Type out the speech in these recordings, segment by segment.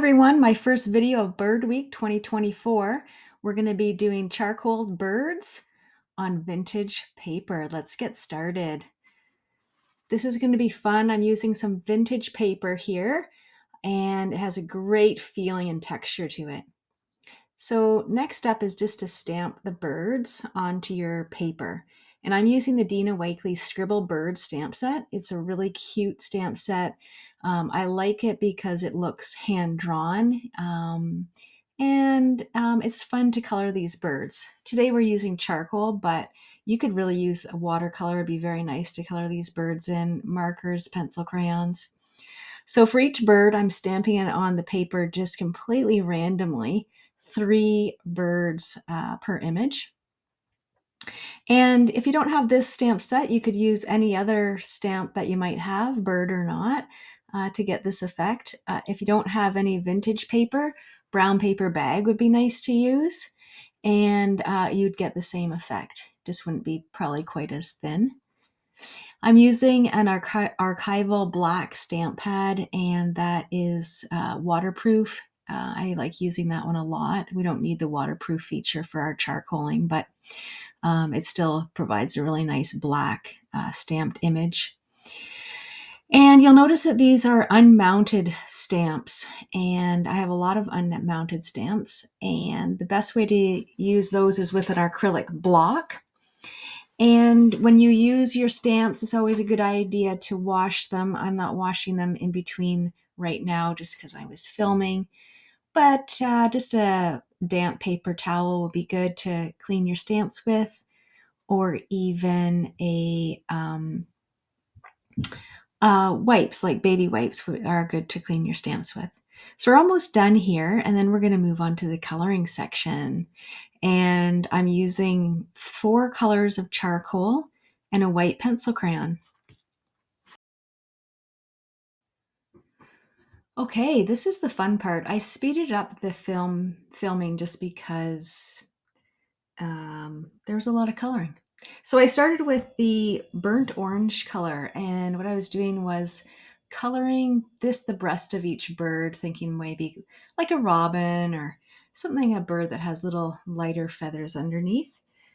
everyone, my first video of Bird Week 2024. We're going to be doing charcoal birds on vintage paper. Let's get started. This is going to be fun. I'm using some vintage paper here, and it has a great feeling and texture to it. So next step is just to stamp the birds onto your paper. And I'm using the Dinawakley Scribble Bird stamp set. It's a really cute stamp set. I like it because it looks hand-drawn, and it's fun to color these birds. Today we're using charcoal, but you could really use a watercolor. It'd be very nice to color these birds in, markers, pencil, crayons. So for each bird, I'm stamping it on the paper just completely randomly, 3 birds per image. And if you don't have this stamp set, you could use any other stamp that you might have, bird or not, to get this effect. If you don't have any vintage paper, brown paper bag would be nice to use, and you'd get the same effect. Just wouldn't be probably quite as thin. I'm using an archival black stamp pad, and that is waterproof. I like using that one a lot. We don't need the waterproof feature for our charcoaling, but it still provides a really nice black stamped image. And you'll notice that these are unmounted stamps, and I have a lot of unmounted stamps, and the best way to use those is with an acrylic block. And when you use your stamps, it's always a good idea to wash them. I'm not washing them in between right now just because I was filming, but just a damp paper towel would be good to clean your stamps with, or even a wipes, like baby wipes are good to clean your stamps with. So we're almost done here, and then we're going to move on to the coloring section. And I'm using 4 colors of charcoal and a white pencil crayon. Okay, this is the fun part. I speeded up the filming just because there's a lot of coloring. So I started with the burnt orange color, and what I was doing was coloring the breast of each bird, thinking maybe like a robin or something, a bird that has little lighter feathers underneath.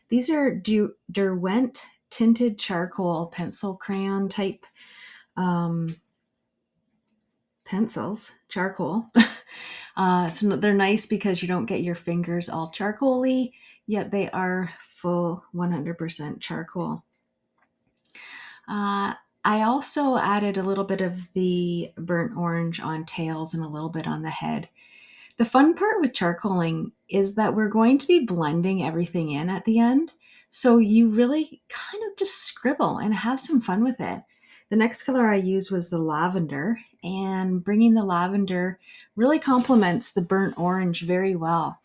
These are Derwent tinted charcoal pencil crayon type pencils, charcoal. They're nice because you don't get your fingers all charcoaly, yet they are full 100% charcoal. I also added a little bit of the burnt orange on tails and a little bit on the head. The fun part with charcoaling is that we're going to be blending everything in at the end. So you really kind of just scribble and have some fun with it. The next color I used was the lavender, and bringing the lavender really complements the burnt orange very well.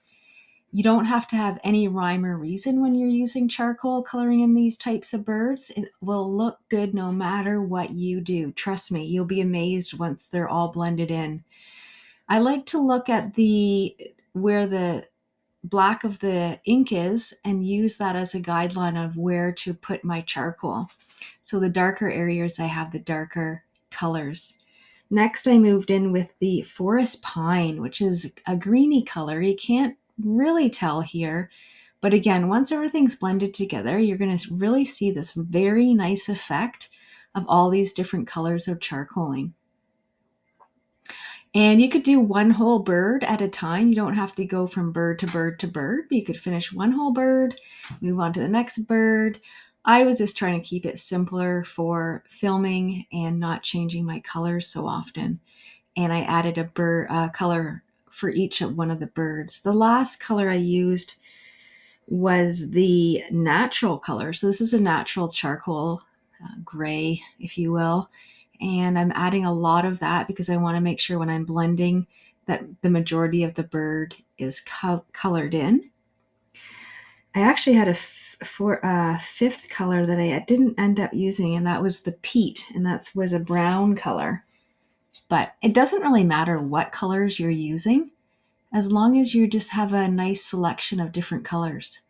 You don't have to have any rhyme or reason when you're using charcoal coloring in these types of birds. It will look good no matter what you do. Trust me, you'll be amazed once they're all blended in. I like to look at where the black of the ink is and use that as a guideline of where to put my charcoal. So the darker areas, I have the darker colors. Next, I moved in with the forest pine, which is a greeny color. You can't really tell here, but again, once everything's blended together, you're going to really see this very nice effect of all these different colors of charcoaling. And you could do one whole bird at a time. You don't have to go from bird to bird to bird. You could finish one whole bird, move on to the next bird. I was just trying to keep it simpler for filming and not changing my colors so often. And I added a color for each of one of the birds. The last color I used was the natural color. So this is a natural charcoal gray, if you will. And I'm adding a lot of that because I want to make sure when I'm blending that the majority of the bird is colored in. I actually had a fifth color that I didn't end up using, and that was the peat, and that was a brown color. But it doesn't really matter what colors you're using, as long as you just have a nice selection of different colors.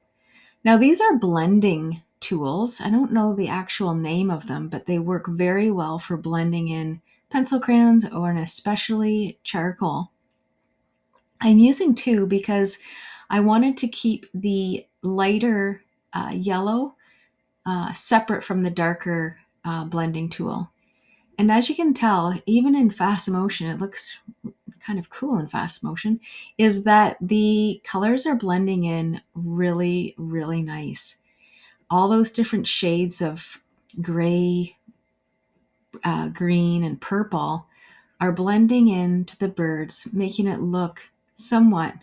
Now, these are blending tools. I don't know the actual name of them, but they work very well for blending in pencil crayons or especially charcoal. I'm using two because I wanted to keep the lighter yellow separate from the darker blending tool. And as you can tell, even in fast motion, it looks kind of cool in fast motion, is that the colors are blending in really, really nice. All those different shades of gray, green, and purple are blending into the birds, making it look somewhat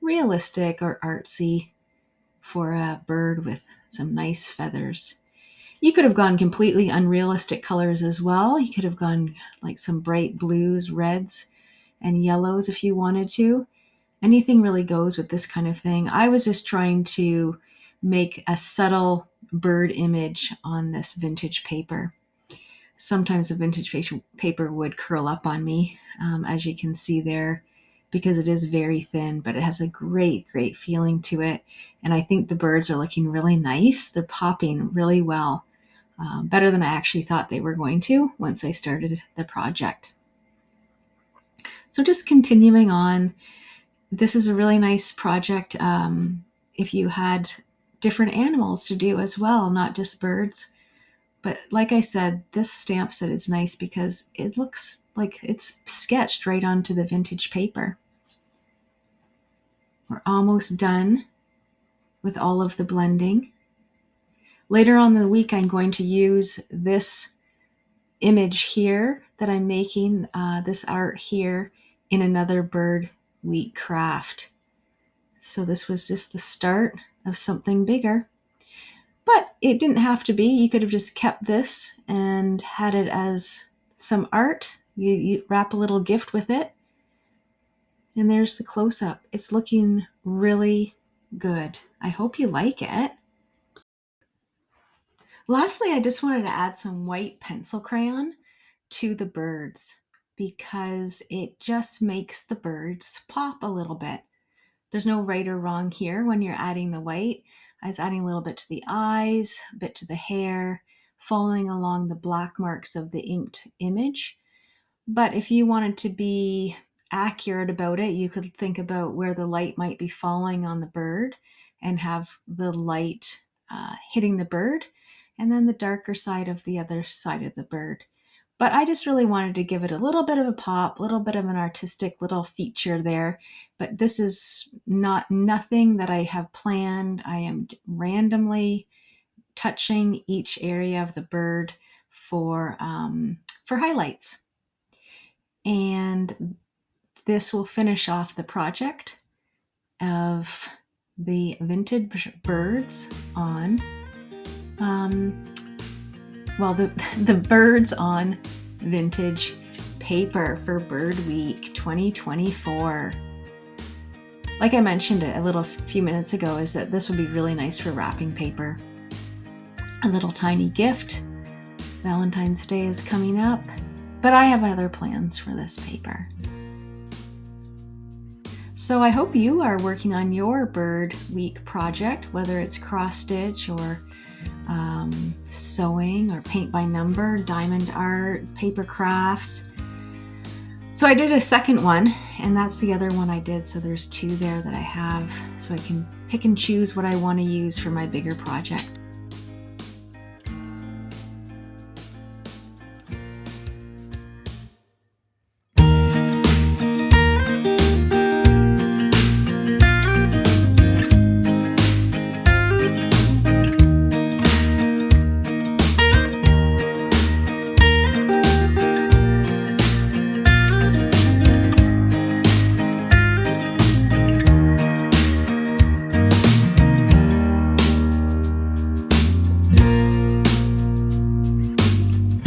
realistic or artsy for a bird with some nice feathers. You could have gone completely unrealistic colors as well. You could have gone like some bright blues, reds, and yellows if you wanted to. Anything really goes with this kind of thing. I was just trying to make a subtle bird image on this vintage paper. Sometimes the vintage paper would curl up on me, as you can see there, because it is very thin, but it has a great, great feeling to it. And I think the birds are looking really nice. They're popping really well, better than I actually thought they were going to once I started the project. So just continuing on, this is a really nice project if you had different animals to do as well, not just birds. But like I said, this stamp set is nice because it looks like it's sketched right onto the vintage paper. We're almost done with all of the blending. Later on in the week, I'm going to use this image here that I'm making, this art here, in another bird week craft. So this was just the start of something bigger. But it didn't have to be. You could have just kept this and had it as some art. You wrap a little gift with it. And there's the close-up. It's looking really good. I hope you like it. Lastly, I just wanted to add some white pencil crayon to the birds because it just makes the birds pop a little bit. There's no right or wrong here when you're adding the white. I was adding a little bit to the eyes, a bit to the hair, following along the black marks of the inked image. But if you wanted to be accurate about it, you could think about where the light might be falling on the bird and have the light hitting the bird, and then the darker side of the other side of the bird. But I just really wanted to give it a little bit of a pop, a little bit of an artistic little feature there. But this is nothing that I have planned. I am randomly touching each area of the bird for highlights. And this will finish off the project of the vintage birds on the birds on vintage paper for Bird Week 2024. Like I mentioned a few minutes ago, is that this would be really nice for wrapping paper. A little tiny gift. Valentine's Day is coming up, but I have other plans for this paper. So I hope you are working on your Bird Week project, whether it's cross stitch or sewing or paint by number, diamond art, paper crafts. So I did a second one, and that's the other one I did. So there's two there that I have, so I can pick and choose what I want to use for my bigger project.